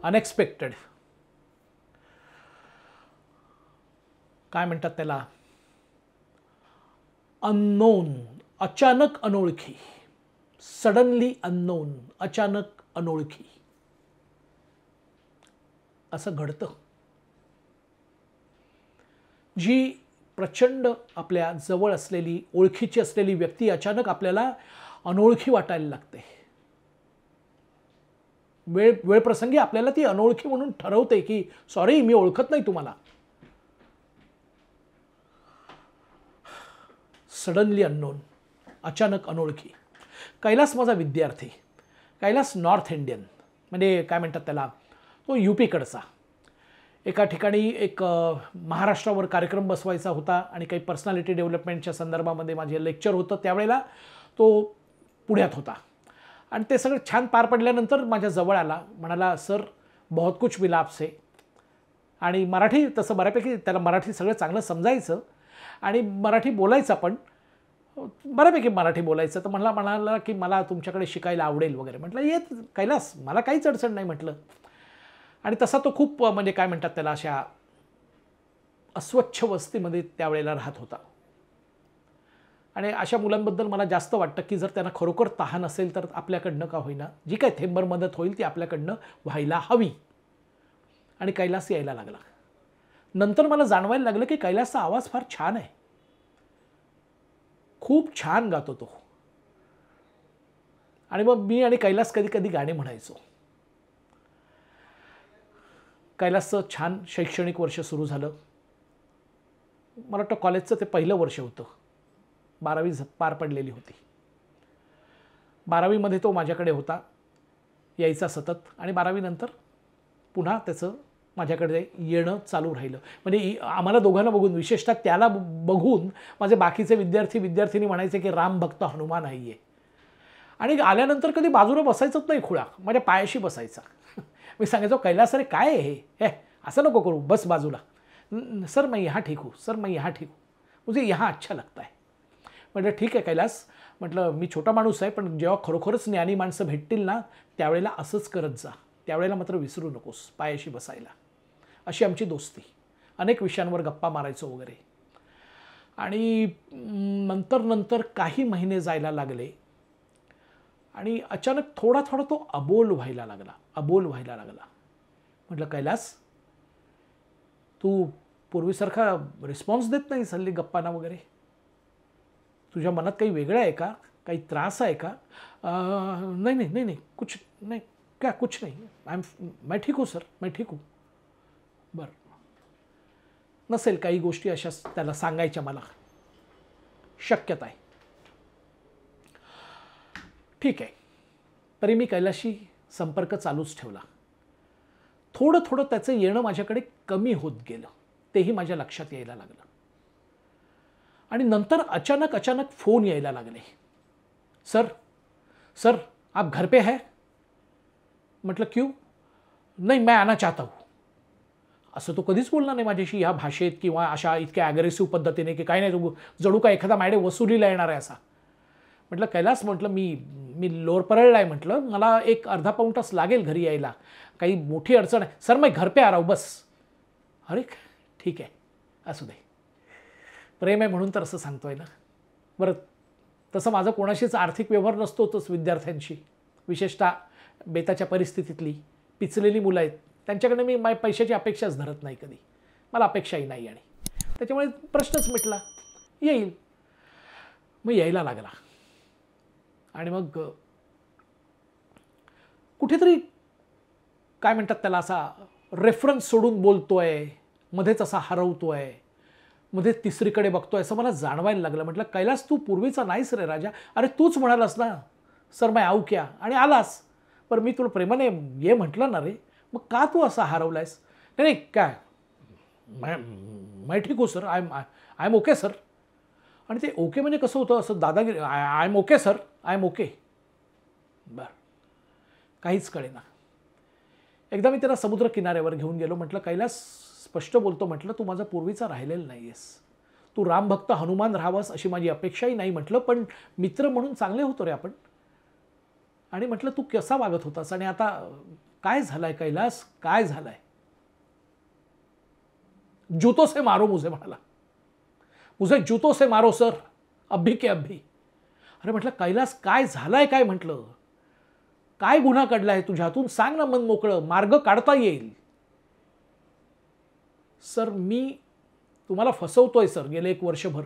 Unexpected, काय म्हणतात त्याला, अननोन, अचानक अनोळखी, सडनली अननोन, अचानक अनोळखी, असं घडतं. जी प्रचंड आपल्या जवळ असलेली ओळखीची असलेली व्यक्ती अचानक आपल्याला अनोळखी वाटायला लागते. वेळ प्रसंगी आपल्याला ती अनोळखी म्हणून ठरवते की सॉरी मी ओळखत नाही तुम्हाला. सडनली अननोन, अचानक अनोळखी. कैलास माझा विद्यार्थी. कैलास नॉर्थ इंडियन, म्हणजे काय म्हणतात त्याला, तो यूपीकडचा. एका ठिकाणी एक महाराष्ट्रावर कार्यक्रम बसवायचा होता आणि काही पर्सनॅलिटी डेव्हलपमेंटच्या संदर्भामध्ये माझे लेक्चर होतं. त्यावेळेला तो पुण्यात होता आणि ते सगळं छान पार पडल्यानंतर माझ्या जवळ आला, म्हणाला सर बहुत कुछ मिला आपसे. आणि मराठी तसं बऱ्यापैकी त्याला मराठी सगळं चांगलं समजायचं आणि मराठी बोलायचं, पण बऱ्यापैकी मराठी बोलायचं. तर म्हणाला की मला तुमच्याकडे शिकायला आवडेल वगैरे. म्हटलं येत कैलास, मला काहीच अडचण नाही म्हटलं. आणि तसा तो खूप म्हणजे काय म्हणतात त्याला, अशा अस्वच्छ वस्तीमध्ये त्यावेळेला राहत होता. आणि अशा मुलांबद्दल मला जास्त वाटतं की जर त्यांना खरोखर तहान असेल तर आपल्याकडनं का होईना जी काय थेंबर मदत होईल ती आपल्याकडनं व्हायला हवी. आणि कैलास यायला लागला. नंतर मला जाणवायला लागलं की कैलासचा आवाज फार छान आहे, खूप छान गातो तो. आणि मग मी आणि कैलास कधी कधी गाणी म्हणायचो. कैलासचं छान शैक्षणिक वर्ष सुरू झालं. मला वाटतं कॉलेजचं ते पहिलं वर्ष होतं. 12वी पार पडलेली होती. 12वीमध्ये तो माझ्याकडे होता, यायचा सतत. आणि 12वी नंतर पुन्हा त्याचं माझ्याकडे येणं चालू राहिलं. म्हणजे आम्हाला दोघांना बघून, विशेषतः त्याला बघून माझे बाकीचे विद्यार्थिनी म्हणायचे की राम भक्त हनुमान आहे. आणि आल्यानंतर कधी बाजूला बसायचंच नाही, खुळा माझ्या पायाशी बसायचा. मी सांगायचो कैलास अरे काय आहे हे, असं नको करू, बस बाजूला. सर मैं यहाँ ठीक हूँ, सर मैं यहाँ ठीक हूँ, मुझे यहाँ अच्छा लगता है. म्हटलं ठीक आहे कैलास, म्हटलं मी छोटा माणूस आहे, पण जेव्हा खरोखरच ज्ञानी माणसं भेटतील ना त्यावेळेला असंच करत जा, त्यावेळेला मात्र विसरू नकोस पायाशी बसायला. अशी आमची दोस्ती. अनेक विषयांवर गप्पा मारायचो वगैरे. आणि नंतर काही महिने जायला लागले आणि अचानक थोडा तो अबोल व्हायला लागला. म्हटलं कैलास तू पूर्वीसारखा रिस्पॉन्स देत नाही हल्ली गप्पांना वगैरे, तुझ्या मनात काही वेगळं आहे का, काही त्रास आहे का? नहीं कुछ नहीं, क्या कुछ नहीं, मैं ठीक हूँ सर, मैं ठीक हूँ. बरं, नसेल काही गोष्टी अशा त्याला सांगायच्या मला, शक्यता आहे. ठीक आहे. तरी मी कैलासशी संपर्क चालूच ठेवला. थोडं त्याचं येणं माझ्याकडे कमी होत गेलं, तेही माझ्या लक्षात यायला लागलं. आणि नंतर अचानक फोन यायला लागले. सर आप घर पे है? म्हटलं क्यों? नहीं मैं आना चाहता हूँ. असं तो कधीच बोलला नाही माझ्याशी ह्या भाषेत किंवा अशा इतक्या ॲग्रेसिव्ह पद्धतीने की काही नाही, तू जणू का एखादा माझ्याकडे वसुलीला येणार आहे असा. म्हटलं कैलास, म्हटलं मी लोअर परळला आहे, म्हटलं मला एक अर्धा पाऊण तास लागेल घरी यायला, काही मोठी अडचण आहे. सर मैं घर पे आ रहा हूँ बस. अरे ठीक आहे, असू दे, प्रेम आहे म्हणून तर असं सांगतोय ना. बरं, तसं माझं कोणाशीच आर्थिक व्यवहार नसतोच विद्यार्थ्यांशी, विशेषतः बेताच्या परिस्थितीतली पिचलेली मुलं आहेत त्यांच्याकडे मी पैशाची अपेक्षाच धरत नाही कधी, मला अपेक्षाही नाही. आणि त्याच्यामुळे प्रश्नच मिटला, येईल. मग यायला लागला. आणि मग कुठेतरी काय म्हणतात त्याला, असा रेफरन्स सोडून बोलतोय, मध्येच असा हरवतोय, मध्ये तिसरीकडे बघतोय असं मला जाणवायला लागलं. म्हटलं कैलास तू पूर्वीचा नाहीस रे राजा. अरे तूच म्हणालास ना सर मैं आऊ क्या, आणि आलास. पण मी तुला प्रेमाने ये म्हटलं ना रे, मग का तू असा हरवलायस? नाही काय, मैं ठीक हूँ sir, I am okay sir. आणि ते ओके म्हणजे कसं होतं, असं दादागिरी, I am okay sir, I am okay. बरं, काहीच कळेना. एकदा मी त्याला समुद्र किनाऱ्यावर घेऊन गेलो. म्हटलं कैलास स्पष्ट बोलतो, म्हटलं तू माझा पूर्वीचा राहिलेला नाही आहेस, तू रामभक्त हनुमान राहावंस अशी माझी अपेक्षाही नाही म्हटलं, पण मित्र म्हणून चांगले होतो रे आपण. आणि म्हटलं तू कसा वागत होतास आणि आता काय झालंय कैलास, काय झालंय? जूतों से मारो मुझे म्हणाला, मुझे जूतों से मारो सर, अभी के अभी. अरे म्हटलं कैलास काय झालंय काय? म्हटलं काय गुन्हा घडलाय तुझ्यातून, सांग ना, मन मोकळं, मार्ग काढता येईल. सर मी तुम्हाला फसवतोय सर गेले 1 वर्षभर,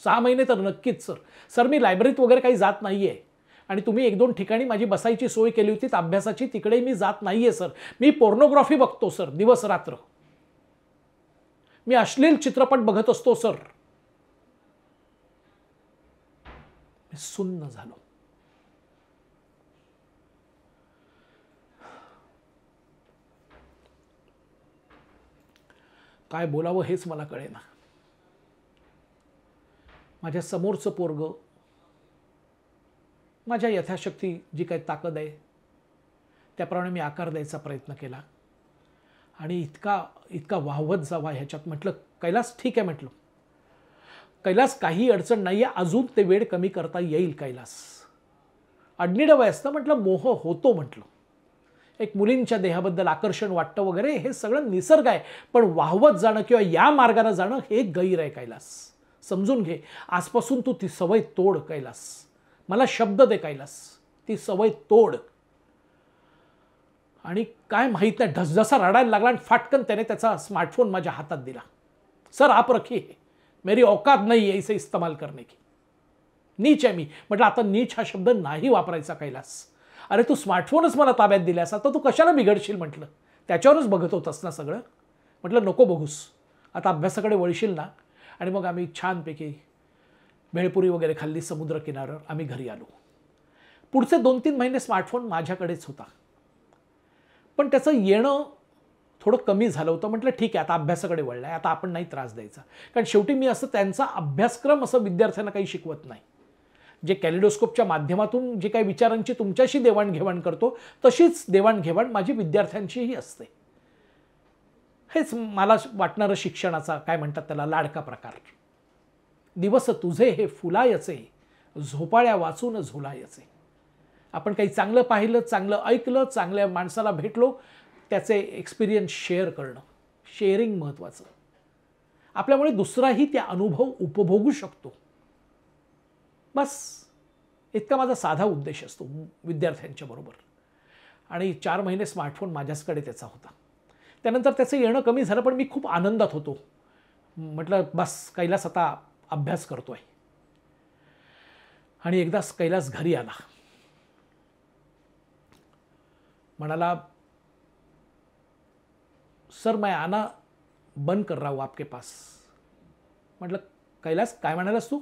6 महिने तर नक्कीच सर. सर मी लायब्ररीत वगैरे काही जात नाहीये आणि तुम्ही 1-2 ठिकाणी माझी बसायची सोय केली होती अभ्यासाची, तिकडे मी जात नाहीये सर. मी पोर्नोग्राफी बघतो सर दिवस रात्र, मी अश्लील चित्रपट बघत असतो सर. मी सुन्न झालो. काय बोलावं हेच मला कळेना. माझ्या समोरचं पोरग, माझ्या यथाशक्ती जी काही ताकद आहे त्याप्रमाणे मी आकार द्यायचा प्रयत्न केला आणि इतका वाहवत जावा ह्याच्यात. म्हटलं कैलास ठीक आहे, म्हटलं कैलास काही अडचण नाही आहे, अजून ते वेळ कमी करता येईल कैलास. अडनिडं वय असतं, म्हटलं मोह होतो, म्हटलं एक मुलींच्या देहाबद्दल आकर्षण वाटतं वगैरे, हे सगळं निसर्ग आहे, पण वाहवत जाणं किंवा या मार्गाने जाणं हे गैर आहे कैलास. समजून घे, आजपासून तू ती सवय तोड कैलास. मला शब्द दे कैलास, ती सवय तोड. आणि काय माहित नाही, ढसढसा रडायला लागला आणि फाटकन त्याने त्याचा स्मार्टफोन माझ्या हातात दिला. सर आप रखिए, मेरी औकात नहीं है इसे इस्तेमाल करने की, नीच आहे मी. म्हटलं आता नीच हा शब्द नाही वापरायचा कैलास. अरे तू स्मार्टफोनच मला ताब्यात दिल्यास, आता तू कशाला बिघडशील? म्हटलं त्याच्यावरच बघत होतास ना सगळं. म्हटलं नको बघूस, आता अभ्यासाकडे वळशील ना. आणि मग आम्ही छानपैकी भेळपुरी वगैरे खाल्ली समुद्र किनाऱ्यावर, आम्ही घरी आलो. पुढचे 2-3 महिने स्मार्टफोन माझ्याकडेच होता, पण त्याचं येणं थोडं कमी झालं होतं. म्हटलं ठीक आहे, आता अभ्यासाकडे वळलाय, आता आपण नाही त्रास द्यायचा. कारण शेवटी मी असं त्यांचा अभ्यासक्रम असं विद्यार्थ्यांना काही शिकवत नाही. जे कॅलिडोस्कोपच्या माध्यमातून जे काही विचारांची तुमच्याशी देवाणघेवाण करतो, तशीच देवाणघेवाण माझी विद्यार्थ्यांचीही असते. हेच मला वाटणारं शिक्षणाचा काय म्हणतात त्याला लाडका प्रकार. दिवस तुझे हे फुलायचे, झोपाळ्या वाचून झोलायचे. आपण काही चांगलं पाहिलं, चांगलं ऐकलं, चांगल्या माणसाला भेटलो, त्याचे एक्सपिरियन्स शेअर करणं, शेअरिंग महत्त्वाचं. आपल्यामुळे दुसराही त्या अनुभव उपभोगू शकतो. बस इतका माझा साधा उद्देश असतो विद्यार्थ्यांच्या बरोबर. आणि 4 महिने स्मार्टफोन माझ्याचकडे त्याचा होता. त्यानंतर त्याचं येणं कमी झालं, पण मी खूप आनंदात होतो. म्हटलं बस कैलास आता अभ्यास करतोय. आणि एकदा कैलास घरी आला, म्हणाला सर मैं आना बंद कर रहा हूँ आपके पास. म्हटलं कैलास काय म्हणालास तू?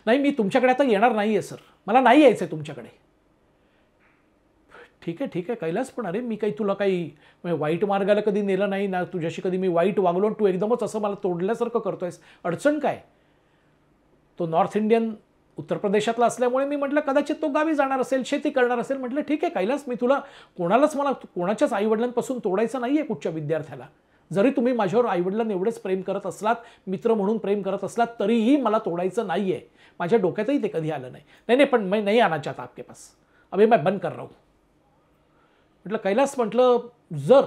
नाही मी तुमच्याकडे आता येणार नाही आहे सर, मला नाही यायचं आहे तुमच्याकडे. ठीक आहे कैलास, पण अरे मी काही तुला काही वाईट मार्गाला कधी नेलं नाही ना, तुझ्याशी कधी मी वाईट वागलो, तू एकदमच असं मला तोडल्यासारखं करतोयस, अडचण काय? तो नॉर्थ इंडियन उत्तर प्रदेशातला असल्यामुळे मी म्हटलं कदाचित तो गावी जाणार असेल, शेती करणार असेल. म्हटलं ठीक आहे कैलास, मी तुला मला कोणाच्याच आईवडिलांपासून तोडायचं नाही आहे कुठच्या विद्यार्थ्याला. जरी तुम्ही माझ्यावर आईवडिलांना एवढेच प्रेम करत असलात, मित्र म्हणून प्रेम करत असलात, तरीही मला तोडायचं नाही आहे. माझ्या डोक्यातही ते कधी आलं नाही. पण मैं नहीं आना चाहता आपके पास, अभी मैं बंद कर रहा हूँ. म्हटलं कैलास, म्हटलं जर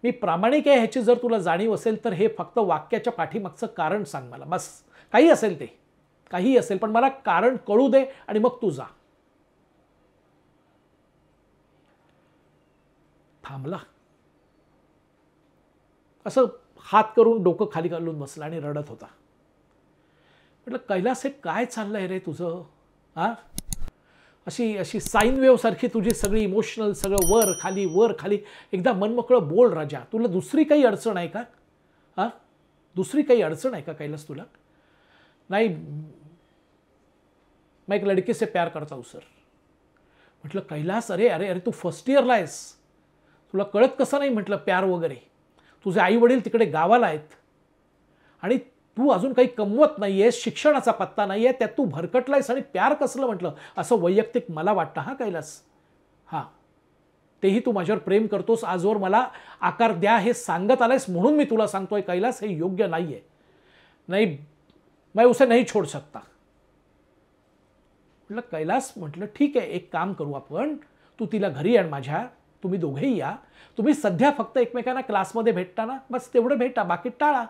मी प्रामाणिक आहे ह्याची जर तुला जाणीव असेल तर हे फक्त वाक्याच्या पाठीमागचं कारण सांग मला, बस. काही असेल ते, काही असेल, पण मला कारण कळू दे आणि मग तू जा. थांबला, असं हात करून डोकं खाली घालून बसला आणि रडत होता. म्हटलं कैलास हे काय चाललंय रे तुझं? अशी साईन वेव्ह सारखी तुझी सगळी इमोशनल, सगळं वर खाली. एकदा मनमोकळं बोल राजा, तुला दुसरी काही अडचण आहे का? दुसरी काही अडचण आहे का कैलास तुला? नाही, मैं एक लड़के से प्यार करता हूँ सर. म्हटलं कैलास, अरे तू फर्स्ट इयरला आहेस, तुला कळत कसं नाही? म्हटलं प्यार वगैरे, तुझे आई वडील तिकडे गावाला आहेत आणि तू अजून काही कमवत नाही आहेस, शिक्षणाचा पत्ता नाही आहे, त्यात तू भरकटलायस आणि प्यार कसलं? म्हटलं असं वैयक्तिक मला वाटतं हा कैलास. तेही तू माझ्यावर प्रेम करतोस, आजवर मला आकार द्या हे सांगत आलायस, म्हणून मी तुला सांगतोय कैलास हे योग्य नाही आहे. नाही, मैं उसे नहीं छोड़ सकता. म्हटलं कैलास, म्हटलं ठीक आहे, एक काम करू आपण, तू तिला घरी आण माझ्या, तुम्ही दोघेही या, तुम्ही सध्या फक्त एकमेकांना क्लासमध्ये भेटता ना, बस तेवढं भेटा, बाकी टाळा,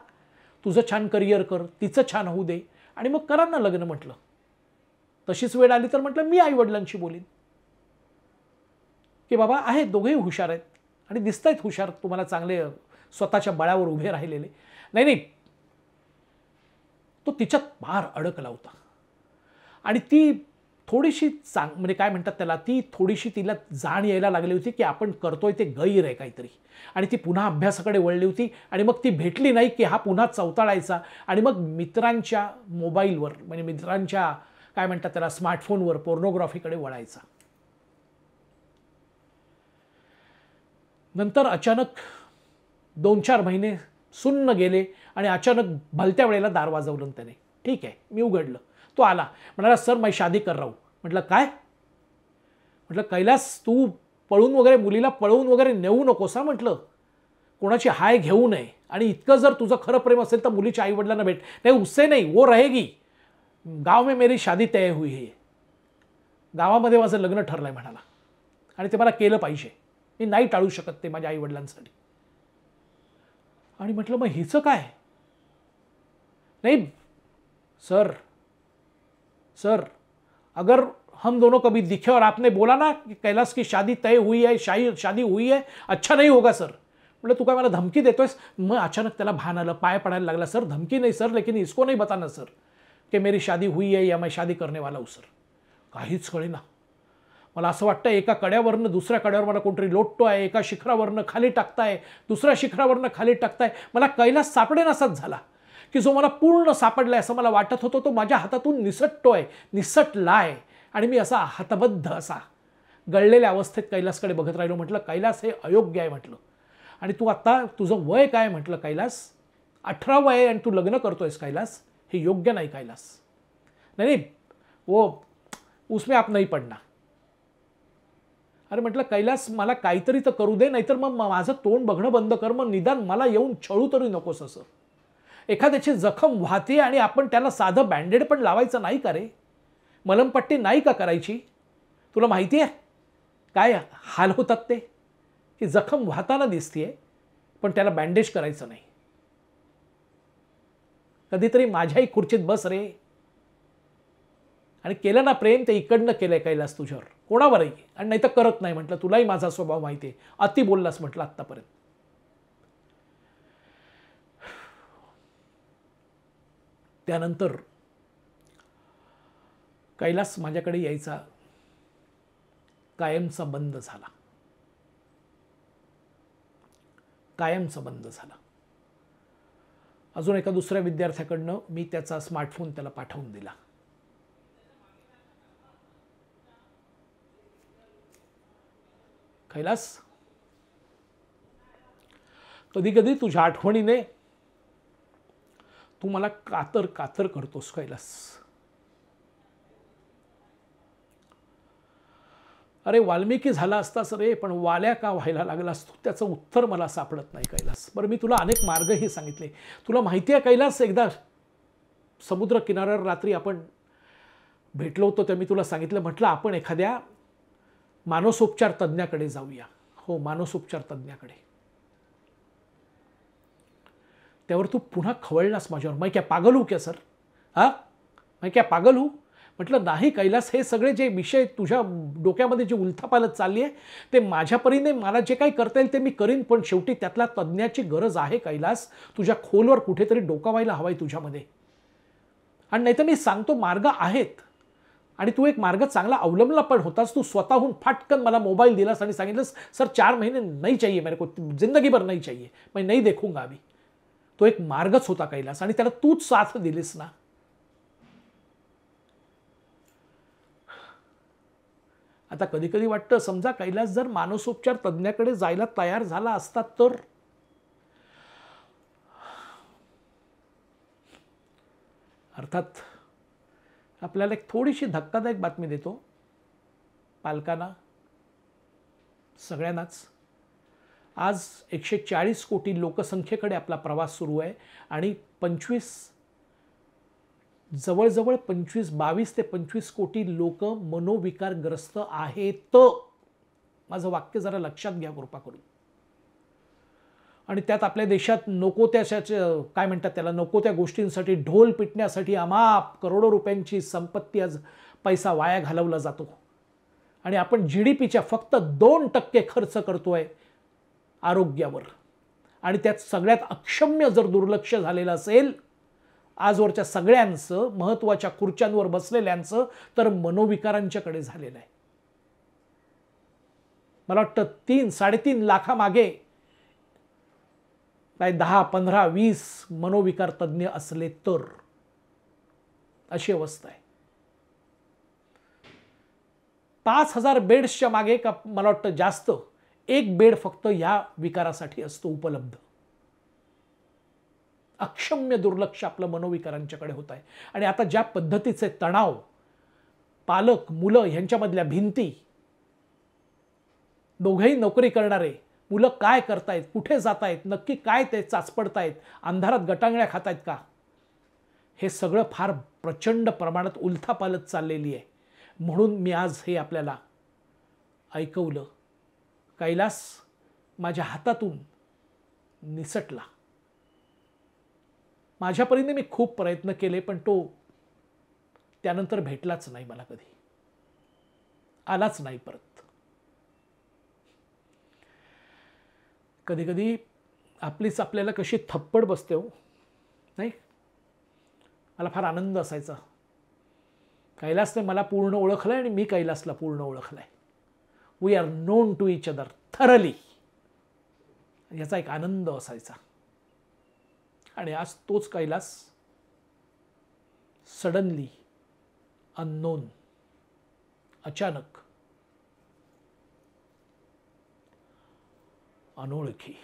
तुझं छान करिअर कर, तिचं छान होऊ दे आणि मग करा ना लग्न. म्हटलं तशीच वेळ आली तर म्हटलं मी आईवडिलांशी बोलीन की बाबा आहेत, दोघेही हुशार आहेत आणि दिसत आहेत हुशार, तुम्हाला चांगले स्वतःच्या बळावर उभे राहिलेले. नाही नाही, तो तिच्यात फार अडकला होता आणि ती थोडीशी म्हणजे काय म्हणतात त्याला, ती थोडीशी तिला जाण यायला लागली होती की आपण करतोय ते गैर आहे काहीतरी, आणि ती पुन्हा अभ्यासाकडे वळली होती. आणि मग ती भेटली नाही की हा पुन्हा चवताळायचा आणि मग मित्रांच्या मोबाईलवर, म्हणजे मित्रांच्या काय म्हणतात त्याला स्मार्टफोनवर पोर्नोग्राफीकडे वळायचा. नंतर अचानक 2-4 महिने सुन्न गेले आणि अचानक भलत्या वेळेला दार वाजवलं त्याने. ठीक आहे, मी उघडलं. तो आला, म्हणाला सर मैं शादी कर रहा हूं. म्हटलं काय? म्हटलं कैलास, तू पळून वगैरे, मुलीला पळवून वगैरे नेऊ नकोस हा, म्हटलं कोणाची हाय घेऊ नये, आणि इतकं जर तुझं खरं प्रेम असेल तर मुलीच्या आईवडिलांना भेट. नाही, उससे नहीं, वो रहेगी, गाव में मेरी शादी तय हुई है, गावामध्ये माझं लग्न ठरलंय म्हणाला, आणि ते मला केलं पाहिजे, मी नाही टाळू शकत ते माझ्या आईवडिलांसाठी. आणि म्हटलं मग हिचं काय? नहीं सर, सर अगर हम दोनों कभी दिखे और आपने बोला ना कि कैलास की शादी तय हुई है, शादी हुई है, अच्छा नहीं होगा सर. म्हटलं तू काय मला धमकी देतोयस? मग अचानक त्याला भान आलं, पाय पडायला लागला. सर धमकी नहीं सर, लेकिन इसको नहीं बताना सर कि मेरी शादी हुई है या मैं शादी करने वाला हूं सर. काहीच कळेना. मला असं वाटतं एका कड्यावरनं दुसऱ्या कड्यावर मला कोणतरी लोटतो आहे, एका शिखरावरनं खाली टाकताय, दुसऱ्या शिखरावरनं खाली टाकताय. मला कैलास सापडेनासाच झाला की जो मला पूर्ण सापडलाय असं मला वाटत होतं, तो माझ्या हातातून निसटतोय, निसटलाय. आणि मी असा हतबद्ध असा गळलेल्या अवस्थेत कैलासकडे बघत राहिलो. म्हटलं कैलास, हे अयोग्य आहे म्हटलं, आणि तू आता तुझं वय काय? म्हटलं कैलास 18 वय आहे आणि तू लग्न करतोयस कैलास, हे योग्य नाही कैलास. नाही नाही, वो उसमें आप नहीं पडना. अरे म्हटलं कैलास, मला काहीतरी तर करू दे, नाहीतर मग माझं तोंड बघणं बंद कर, मग निदान मला येऊन छळू तरी नकोस. असं एखाद्याची जखम वाहते आणि आपण त्याला साधं बँडेड पण लावायचं नाही का रे? मलमपट्टी नाही का करायची? तुला माहिती आहे काय हाल होतात ते, की जखम वाहताना दिसतेय पण त्याला बँडेज करायचं नाही. कधीतरी माझ्याही खुर्चीत बस रे. आणि केलं ना प्रेम, ते इकडनं केलंय कैलास तुझ्यावर, कोणावरही, आणि नाही तर करत नाही. म्हटलं तुलाही माझा स्वभाव माहिती आहे, अति बोललास म्हटलं आत्तापर्यंत. त्यानंतर कैलास माझ्याकडे यायचा कायमचा बंद झाला, कायमचा बंद झाला. अजून एका दुसऱ्या विद्यार्थ्याकडनं मी त्याचा स्मार्टफोन त्याला पाठवून दिला. कैलास, कधी कधी तुझ्या आठवणीने तू मला कातर कातर करतोस कैलास. अरे वाल्मिकी झाला असतास रे, पण वाल्या का व्हायला लागलास तू? त्याचं उत्तर मला सापडत नाही कैलास. बरं, मी तुला अनेक मार्गही सांगितले. तुला माहिती आहे कैलास, एकदा समुद्र किनाऱ्यावर रात्री आपण भेटलो होतो, तेव्हा मी तुला सांगितलं, म्हटलं आपण एखाद्या मानसोपचार तज्ञाकडे जाऊया. हो, मानसोपचार तज्ञाकडे. त्यावर तू पुन्हा खवळलास माझ्यावर. मैं क्या पागल हूं क्या सर? हा, मैं क्या पागल हूं? म्हटलं नाही कैलास, हे सगळे जे विषय तुझ्या डोक्यामध्ये जी उलथापालथ चालली आहे, ते माझ्या परीने मला जे काही करता येईल ते मी करीन, पण शेवटी त्यातला तज्ञाची गरज आहे कैलास. तुझ्या खोलवर कुठेतरी डोकावायला हवाय तुझ्यामध्ये. आणि नाही तर मी सांगतो मार्ग आहेत, आणि तू एक मार्ग चांगला अवलंबला पण होतास. तू स्वतःहून फाटकन मला मोबाईल दिलास आणि सांगितलंस सर 4 महीने नहीं चाहिए मेरे को, जिंदगी भर नहीं चाहिए, मैं नहीं देखूंगा अभी. तो एक मार्गच होता कैलास, आणि त्याला तूच साथ दिलीस ना. आता कधी कधी वाटतं, समजा कैलास जर मानसोपचार तज्ञाकडे जायला तयार झाला असता तर. अर्थात आपल्याला एक थोडीशी धक्कादायक बातमी देतो पालकांना, सगळ्यांनाच. आज 140 कोटी लोकसंख्येकडे आपला प्रवास सुरू आहे, आणि 25 जवळजवळ 22 ते 25 कोटी लोक मनोविकारग्रस्त आहेत. माझं वाक्य जरा लक्षात घ्या कृपा करून. आणि त्यात आपल्या देशात नको त्याच्या काय म्हणतात त्याला, नको त्या गोष्टींसाठी ढोल पिटण्यासाठी अमाप करोडो रुपयांची संपत्ती, आज पैसा वाया घालवला जातो. आणि आपण GDPच्या फक्त 2% खर्च करतोय आरोग्यावर. आणि त्यात सगळ्यात अक्षम्य जर दुर्लक्ष झालेलं असेल आजवरच्या सगळ्यांचं, महत्त्वाच्या खुर्च्यांवर बसलेल्यांचं, तर मनोविकारांच्याकडे झालेलं आहे. मला वाटतं 3-3.5 लाखामागे काय 10, 15, 20 मनोविकार तज्ज्ञ असले तर अशी अवस्था आहे. 5,000 बेड्सच्या मागे का मला वाटतं जास्त, एक बेड फक्त या विकारासाठी असतो उपलब्ध. अक्षम्य दुर्लक्ष आपलं मनोविकारांच्याकडे होत आहे. आणि आता ज्या पद्धतीचे तणाव, पालक मुलं ह्यांच्यामधल्या भिंती, दोघेही नोकरी करणारे, मुलं काय करतायत, कुठे जात आहेत, नक्की काय ते चाचपडतायत, अंधारात गटांगळ्या खात आहेत का, हे सगळं फार प्रचंड प्रमाणात उलथापालथ चाललेली आहे. म्हणून मी आज हे आपल्याला ऐकवलं. कैलास माझ्या हातातून निसटला. माझ्या परीने मी खूप प्रयत्न केले, पण तो त्यानंतर भेटलाच नाही मला, कधी आलाच नाही परत. कधी कधी आपलीच आपल्याला कशी थप्पड बसते हो, नाही. मला फार आनंद असायचा. कैलासने मला पूर्ण ओळखलंय आणि मी कैलासला पूर्ण ओळखलंय. We are known to each other thoroughly, याचा एक आनंद असायचा. आणि आज तोच कैलास सडनली, अननोन, अचानक, अनोळखी.